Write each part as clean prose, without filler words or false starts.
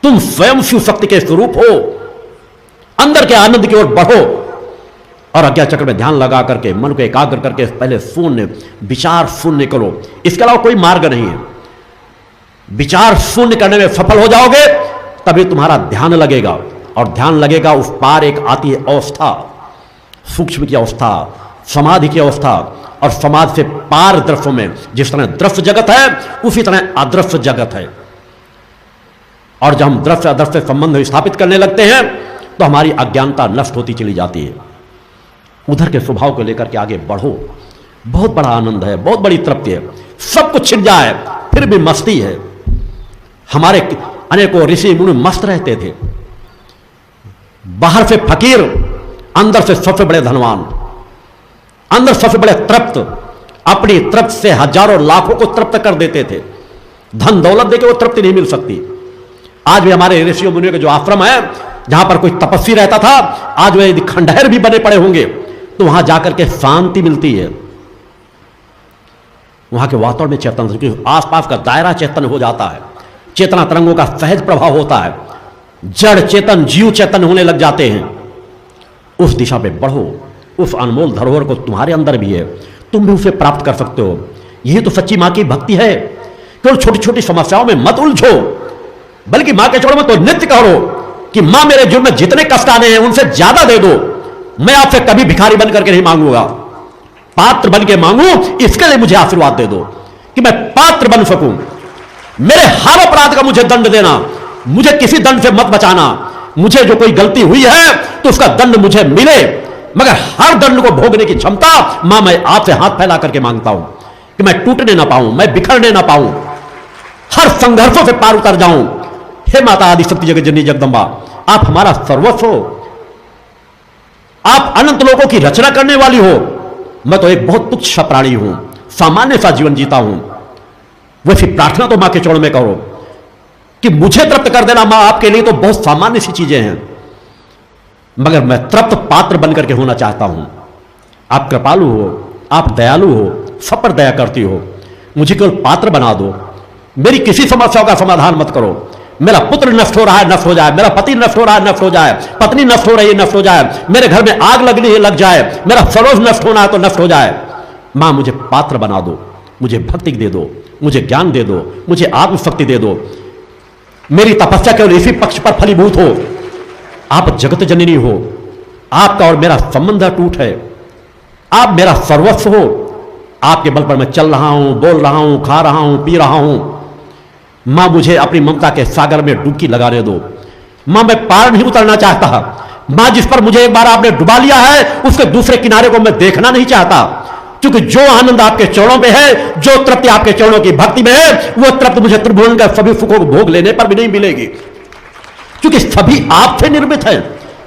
तुम स्वयं शिव शक्ति के स्वरूप हो। अंदर के आनंद की ओर बढ़ो और आज्ञा चक्र में ध्यान लगा करके मन को एकाग्र करके पहले शून्य विचार शून्य करो। इसके अलावा कोई मार्ग नहीं है। विचार शून्य करने में सफल हो जाओगे तभी तुम्हारा ध्यान लगेगा, और ध्यान लगेगा उस पार एक आती है अवस्था, सूक्ष्म की अवस्था, समाधि की अवस्था, और समाधि से पार दृश्यों में जिस तरह दृश्य जगत है उसी तरह अदृश्य जगत है। और जब हम दृश्य अदृश्य संबंध स्थापित करने लगते हैं तो हमारी अज्ञानता नष्ट होती चली जाती है। उधर के स्वभाव को लेकर के आगे बढ़ो, बहुत बड़ा आनंद है, बहुत बड़ी तृप्ति है। सब कुछ छिड़ जाए फिर भी मस्ती है। हमारे अनेकों ऋषि मुनि मस्त रहते थे, बाहर से फकीर, अंदर से सबसे बड़े धनवान, अंदर सबसे बड़े तृप्त, अपनी तृप्त से हजारों लाखों को तृप्त कर देते थे। धन दौलत देके वो तृप्ति नहीं मिल सकती। आज भी हमारे ऋषियों मुनियों के जो आश्रम है जहां पर कोई तपस्वी रहता था, आज वे यदि खंडहर भी बने पड़े होंगे तो वहां जाकर के शांति मिलती है। वहां के वातावरण में चेतन, क्योंकि आसपास का दायरा चेतन हो जाता है, चेतना तरंगों का सहज प्रभाव होता है, जड़ चेतन जीव चेतन होने लग जाते हैं। उस दिशा पे बढ़ो, उस अनमोल धरोहर को तुम्हारे अंदर भी है, तुम भी उसे प्राप्त कर सकते हो। यही तो सच्ची मां की भक्ति है। केवल छोटी छोटी समस्याओं में मत उलझो, बल्कि मां के चरणों में तो नित्य करो कि मां मेरे जीवन में जितने कष्ट आने हैं उनसे ज्यादा दे दो। मैं आपसे कभी भिखारी बन करके नहीं मांगूंगा, पात्र बन के मांगू, इसके लिए मुझे आशीर्वाद दे दो कि मैं पात्र बन सकूं। मेरे हर अपराध का मुझे दंड देना, मुझे किसी दंड से मत बचाना। मुझे जो कोई गलती हुई है तो उसका दंड मुझे मिले, मगर हर दंड को भोगने की क्षमता मां मैं आपसे हाथ फैला करके मांगता हूं कि मैं टूटने ना पाऊं, मैं बिखरने ना पाऊं, हर संघर्षों से पार उतर जाऊं। हे माता आदिशक्ति जगत जननी जगदंबा, आप हमारा सर्वस्व हो, आप अनंत लोगों की रचना करने वाली हो। मैं तो एक बहुत तुच्छ सा प्राणी हूं, सामान्य सा जीवन जीता हूं। वैसी प्रार्थना तो मां के चरणों में करो कि मुझे तृप्त कर देना। मां आपके लिए तो बहुत सामान्य सी चीजें हैं, मगर मैं तृप्त पात्र बनकर के होना चाहता हूं। आप कृपालु हो, आप दयालु हो, सब पर दया करती हो। मुझे केवल पात्र बना दो, मेरी किसी समस्याओं का समाधान मत करो। मेरा पुत्र नष्ट हो रहा है, नष्ट हो जाए, मेरा पति नष्ट हो रहा है, नष्ट हो जाए, पत्नी नष्ट हो रही है, नष्ट हो जाए, मेरे घर में आग लगनी है, लग जाए, मेरा सरोज नष्ट होना है तो नष्ट हो जाए। मां मुझे पात्र बना दो, मुझे भक्ति दे दो, मुझे ज्ञान दे दो, मुझे आत्मशक्ति दे दो। मेरी तपस्या केवल इसी पक्ष पर फलीभूत हो। आप जगत जननी हो, आपका और मेरा संबंध अटूट है, आप मेरा सर्वस्व हो। आपके बल पर मैं चल रहा हूं, बोल रहा हूं, खा रहा हूं, पी रहा हूं। मां मुझे अपनी ममता के सागर में डुबकी लगाने दो। मां मैं पार नहीं उतरना चाहता। मां जिस पर मुझे एक बार आपने डुबा लिया है उसके दूसरे किनारे को मैं देखना नहीं चाहता, क्योंकि जो आनंद आपके चरणों में है, जो तृप्ति आपके चरणों की भक्ति में है, वो तृप्ति मुझे त्रिभुवन का सभी सुखों को भोग लेने पर भी नहीं मिलेगी, क्योंकि सभी आपसे निर्मित है।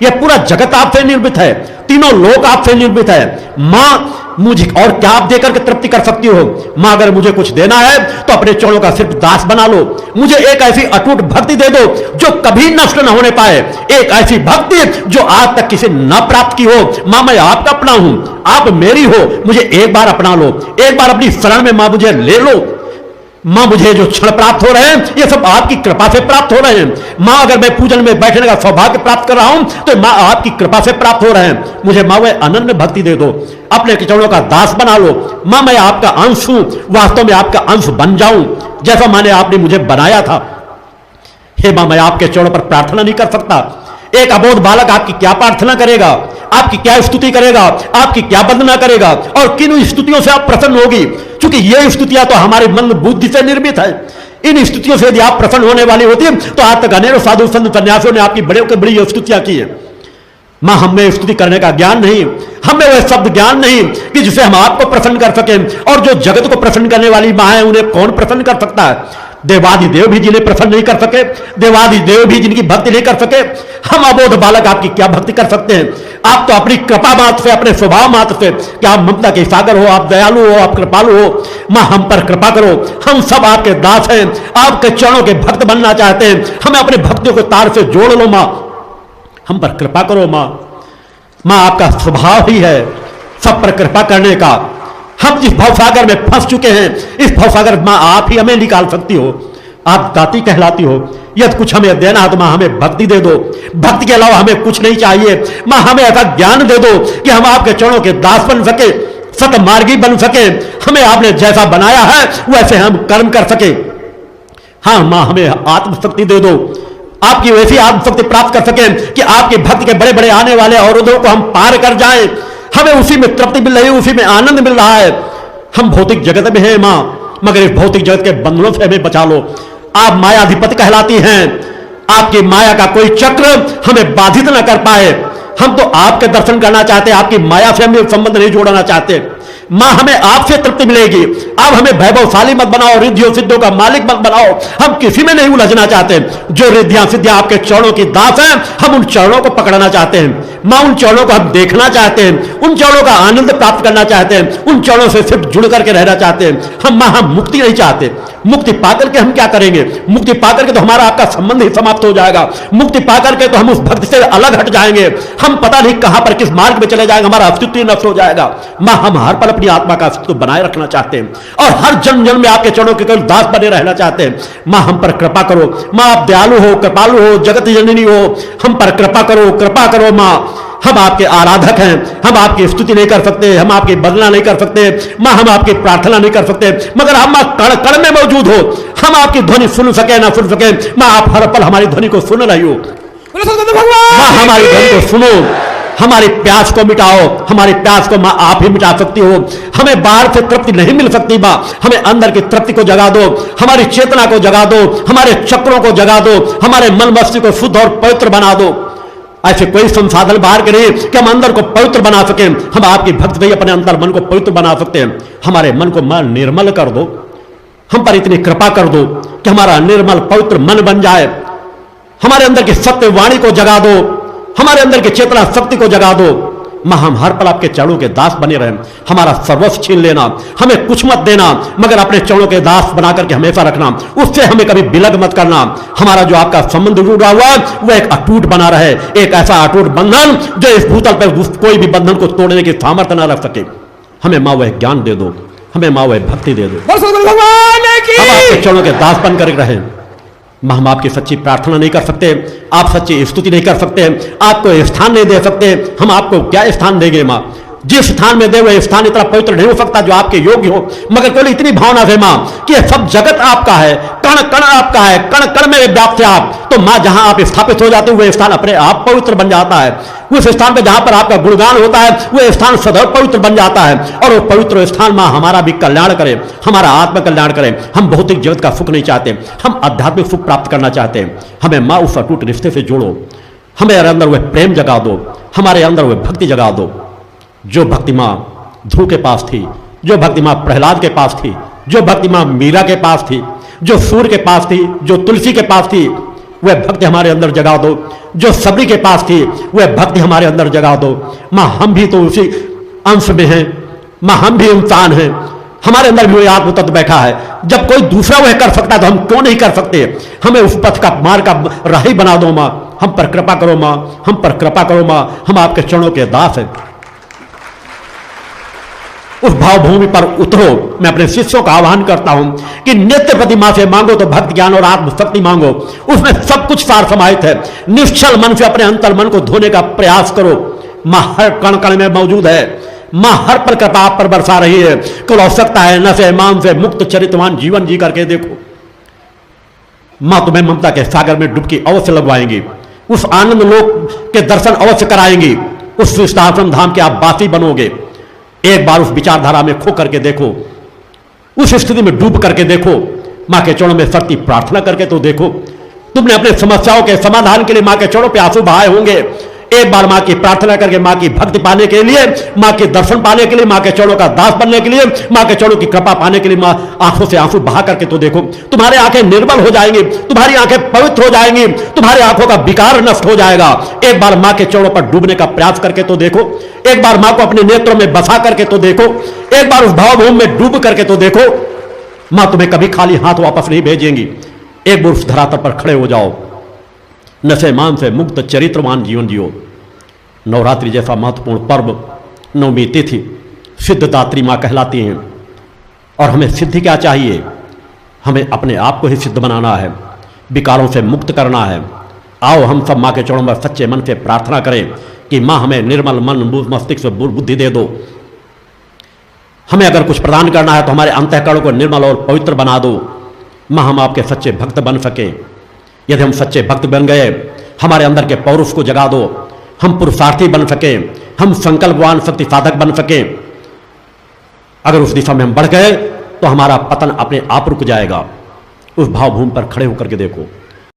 यह पूरा जगत आपसे निर्मित है, तीनों लोक आपसे निर्मित है। मां मुझे और क्या आप देकर के तृप्ति कर सकती हो? मां अगर मुझे कुछ देना है तो अपने चरणों का सिर्फ दास बना लो। मुझे एक ऐसी अटूट भक्ति दे दो जो कभी नष्ट न होने पाए, एक ऐसी भक्ति जो आज तक किसी न प्राप्त की हो। मां मैं आपका अपना हूं, आप मेरी हो, मुझे एक बार अपना लो, एक बार अपनी शरण में मां मुझे ले लो। मां मुझे जो क्षण प्राप्त हो रहे हैं ये सब आपकी कृपा से प्राप्त हो रहे हैं। मां अगर मैं पूजन में बैठने का सौभाग्य प्राप्त कर रहा हूं तो मां आपकी कृपा से प्राप्त हो रहे हैं। मुझे मां वह अनन्य भक्ति दे दो, अपने चरणों का दास बना लो। मां मैं आपका अंश हूं, वास्तव में आपका अंश बन जाऊं जैसा माने आपने मुझे बनाया था। हे मां मैं आपके चरणों पर प्रार्थना नहीं कर सकता। एक अबोध बालक आपकी क्या प्रार्थना करेगा, आपकी क्या स्तुति करेगा, आपकी क्या वंदना करेगा, और किन स्तुतियों से आप प्रसन्न होगी? क्योंकि ये स्तुतियां तो हमारी मन बुद्धि से निर्मित है। इन स्तुतियों से यदि आप प्रसन्न होने वाली होती तो आज तक अनेकों साधु संत सन्यासियों ने आपकी बड़े बड़ी स्तुतियां की है। मां हमें स्तुति करने का ज्ञान नहीं, हमें वह शब्द ज्ञान नहीं कि जिसे हम आपको प्रसन्न कर सके, और जो जगत को प्रसन्न करने वाली मां है उन्हें कौन प्रसन्न कर सकता है? देवादि देव भी जिन्हें प्रसन्न नहीं कर सके, देवादि देव भी जिनकी भक्ति नहीं कर सके, हम अबोध बालक आपकी क्या भक्ति कर सकते हैं? आप तो अपनी कृपा मात्र से, अपने स्वभाव मात्र से, कि आप ममता के सागर हो, आप दयालु हो, आप कृपालु हो। मां हम पर कृपा करो, हम सब आपके दास हैं, आपके चरणों के भक्त बनना चाहते हैं। हमें अपने भक्तों को तार से जोड़ लो मां, हम पर कृपा करो मां। मां आपका स्वभाव ही है सब पर कृपा करने का। हम जिस भवसागर में फंस चुके हैं, इस भवसागर मां आप ही हमें निकाल सकती हो। आप दाती कहलाती हो। यदि कुछ हमें देना है तो मां हमें भक्ति दे दो, भक्ति के अलावा हमें कुछ नहीं चाहिए। मां हमें ऐसा ज्ञान दे दो कि हम आपके चरणों के दास बन सके, सतमार्गी बन सके। हमें आपने जैसा बनाया है वैसे हम कर्म कर सके। हाँ मां हमें आत्मशक्ति दे दो, आपकी वैसी आत्मशक्ति प्राप्त कर सके कि आपकी भक्ति के बड़े बड़े आने वाले अवरोधों को हम पार कर जाएं। हमें उसी में तृप्ति मिल रही है, उसी में आनंद मिल रहा है। हम भौतिक जगत में हैं मां, मगर इस भौतिक जगत के बंधनों से हमें बचा लो। आप मायाधिपति कहलाती हैं, आपकी माया का कोई चक्र हमें बाधित ना कर पाए। हम तो आपके दर्शन करना चाहते हैं, आपकी माया से हम संबंध नहीं जोड़ना चाहते। मां हमें आपसे तृप्ति मिलेगी। आप हमें वैभवशाली मत बनाओ, रिद्धियों सिद्धियों का मालिक मत बनाओ। हम किसी में नहीं उलझना चाहते। जो रिद्धियां सिद्धियां आपके चरणों की दास हैं, हम उन चरणों को पकड़ना चाहते हैं। मां उन चरणों को हम देखना चाहते हैं, उन चरणों का आनंद प्राप्त करना चाहते हैं, उन चरणों से सिर्फ जुड़ करके रहना चाहते हैं। हम मुक्ति नहीं चाहते। मुक्ति पाकर के हम क्या करेंगे? मुक्ति पाकर के तो हमारा आपका संबंध ही समाप्त हो जाएगा। मुक्ति पाकर के तो हम उस भक्ति से अलग हट जाएंगे। हम पता नहीं कहां पर किस मार्ग में चले जाएंगे, हमारा अस्तित्व नष्ट हो जाएगा। मां हम हर पल अपनी आत्मा का अस्तित्व बनाए रखना चाहते हैं और हर जन्म जन्म में आपके चरणों के केवल दास बने रहना चाहते हैं। मां हम पर कृपा करो। मां आप दयालु हो, कृपालु हो, जगत जननी हो, हम पर कृपा करो, कृपा करो मां। हम आपके आराधक हैं, हम आपकी स्तुति नहीं कर सकते, हम आपकी वंदना नहीं कर सकते मां, हम आपकी प्रार्थना नहीं कर सकते, मगर हम कण कण में मौजूद हो। हम आपकी ध्वनि सुन सके ना सुन सके, मां आप हर पल हमारी ध्वनि को सुन रही हो। मां हमारी ध्वनि को सुनो, हमारी प्यास को मिटाओ। हमारी प्यास को मां आप ही मिटा सकती हो। हमें बाहर से तृप्ति नहीं मिल सकती मां, हमें अंदर की तृप्ति को जगा दो, हमारी चेतना को जगा दो, हमारे चक्रों को जगा दो, हमारे मन मस्तिष्क को शुद्ध और पवित्र बना दो। ऐसे कोई संसाधन बाहर के नहीं कि हम अंदर को पवित्र बना सके। हम आपकी भक्ति में अपने अंदर मन को पवित्र बना सकते हैं। हमारे मन को मां निर्मल कर दो, हम पर इतनी कृपा कर दो कि हमारा निर्मल पवित्र मन बन जाए। हमारे अंदर की सत्य वाणी को जगा दो, हमारे अंदर की चेतना शक्ति को जगा दो। मां हम हर पल आपके चरणों के दास बने रहें। हमारा सर्वस्व छीन लेना, हमें कुछ मत देना, मगर अपने चरणों के दास बनाकर के हमेशा रखना। उससे हमें कभी विलग मत करना। हमारा जो आपका संबंध जुड़ा हुआ वह एक अटूट बना रहे, एक ऐसा अटूट बंधन जो इस भूतल पर कोई भी बंधन को तोड़ने की सामर्थ्य न रख सके। हमें मां वह ज्ञान दे दो, हमें मां वह भक्ति दे दो। हम आपके चरणों के दास बनकर रहें। मां हम आपकी सच्ची प्रार्थना नहीं कर सकते, आप सच्ची स्तुति नहीं कर सकते, आपको स्थान नहीं दे सकते। हम आपको क्या स्थान देंगे मां? जिस स्थान में दे वह स्थान इतना पवित्र नहीं हो सकता जो आपके योग्य हो, मगर केवल इतनी भावना से मां कि सब जगत आपका है, कण कण आपका है, कण कण में व्याप्त है आप। तो मां जहां आप स्थापित हो जाते हो वह स्थान अपने आप पवित्र बन जाता है। उस स्थान पर जहां पर आपका गुणगान होता है वह स्थान सदैव पवित्र बन जाता है। और वो पवित्र स्थान मां हमारा भी कल्याण करे, हमारा आत्म कल्याण करे। हम भौतिक जगत का सुख नहीं चाहते, हम आध्यात्मिक सुख प्राप्त करना चाहते हैं। हमें मां उस अटूट रिश्ते से जोड़ो, हमारे अंदर वह प्रेम जगा दो, हमारे अंदर वह भक्ति जगा दो जो भक्ति मां ध्रुव के पास थी, जो भक्ति मां प्रहलाद के पास थी, जो भक्ति मां मीरा के पास थी, जो सूर्य के पास थी, जो तुलसी के पास थी। वह भक्ति हमारे अंदर जगा दो। जो सबरी के पास थी वह भक्ति हमारे अंदर जगा दो। मां हम भी तो उसी अंश में हैं, मां हम भी इंसान हैं, हमारे अंदर भी वही आत्म तत्व बैठा है। जब कोई दूसरा वह कर सकता है तो हम क्यों नहीं कर सकते? हमें उस पथ का मार्ग का राही बना दो मां। हम पर कृपा करो मां, हम पर कृपा करो मां। हम आपके चरणों के दास हैं। उस भावभूमि पर उतरो। मैं अपने शिष्यों का आह्वान करता हूं कि नित्य प्रति मां से मांगो तो भक्ति ज्ञान और आत्मशक्ति मांगो, उसमें सब कुछ सार समाहित है। निश्चल मन से अपने अंतर मन को धोने का प्रयास करो। मां हर कण कण में मौजूद है, मां हर पल कृपा आप पर बरसा रही है। केवल आवश्यकता है नशे मान से मुक्त चरित्रवान जीवन जी करके देखो। मां तुम्हें ममता के सागर में डुबकी अवश्य लगवाएंगी, उस आनंद लोक के दर्शन अवश्य कराएंगी, उस शिष्टाश्रम धाम के आप वासी बनोगे। एक बार उस विचारधारा में खो करके देखो, उस स्थिति में डूब करके देखो, मां के चरणों में सख्ती प्रार्थना करके तो देखो। तुमने अपने समस्याओं के समाधान के लिए मां के चरणों पे आंसू बहाए होंगे। एक बार मां की प्रार्थना करके, मां की भक्ति पाने के लिए, मां के दर्शन पाने के लिए, मां के चरणों का दास बनने के लिए, मां के चरणों की कृपा पाने के लिए मां आंखों से आंसू बहा करके तो देखो। तुम्हारी आंखें निर्मल हो जाएंगी, तुम्हारी आंखें पवित्र हो जाएंगी, तुम्हारी आंखों का विकार नष्ट हो जाएगा। एक बार मां के चरणों पर डूबने का प्रयास करके तो देखो, एक बार मां को अपने नेत्रों में बसा करके तो देखो, एक बार उस भावभूमि में डूब करके तो देखो। मां तुम्हें कभी खाली हाथ वापस नहीं भेजेंगी। एक बार उस धरातल पर खड़े हो जाओ, नशे मान से मुक्त चरित्रवान जीवन जियो। नवरात्रि जैसा महत्वपूर्ण पर्व, नवमी तिथि सिद्धदात्री मां कहलाती हैं। और हमें सिद्धि क्या चाहिए? हमें अपने आप को ही सिद्ध बनाना है, विकारों से मुक्त करना है। आओ हम सब माँ के चरणों में सच्चे मन से प्रार्थना करें कि माँ हमें निर्मल मन मस्तिष्क बुद्धि दे दो। हमें अगर कुछ प्रदान करना है तो हमारे अंतःकरण को निर्मल और पवित्र बना दो। माँ हम आपके सच्चे भक्त बन सके। यदि हम सच्चे भक्त बन गए, हमारे अंदर के पौरुष को जगा दो, हम पुरुषार्थी बन सके, हम संकल्पवान शक्ति साधक बन सके। अगर उस दिशा में हम बढ़ गए तो हमारा पतन अपने आप रुक जाएगा। उस भावभूमि पर खड़े होकर के देखो।